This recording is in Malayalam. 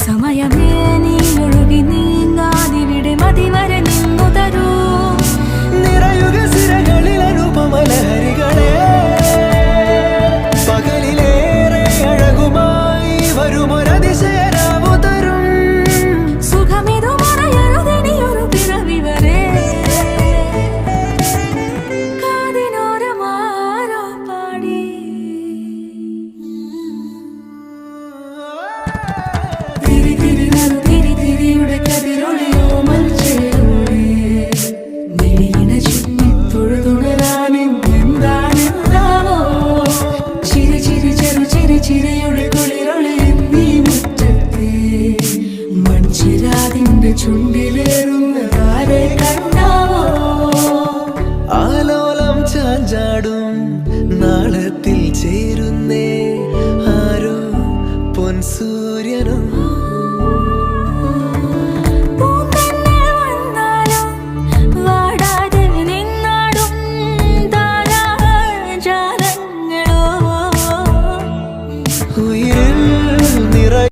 സമയമേ നീ ഒഴുകി നീങ്ങാതിവിടെ മതിവരെ നിന്നു തരൂ. നിറയുക സിരകളിൽ അനുപമലഹരികളെ, പകലിലേറെ അഴകുമായി വരുമൊരതിശയരാവു തരും. സുഖമിതു മറയരുതിനിയൊരു പിറവി വരെ. കാതിനോരമാരോ പാടി തിരി തിരി നറു തിരി തിരിയുടെ കതിരൊളിയോ മൽച്ചേരോടെ മിഴിയിണ ചുറ്റി തൊഴുതുണരാനെന്താണെന്താവോ. ചിരി ചിരി ചെറു ചിരി ചിരിയുടെ കുളിരൊളി നീ മുറ്റത്തെ മൺചിരാതിന്റെ ചുണ്ടിലേറുന്നതാരെ കണ്ടാവോ. ആലോലം ചാഞ്ചാടും നാളത്തിൽ ചേരുന്നേ ആരോ പൊൻസൂര്യനും.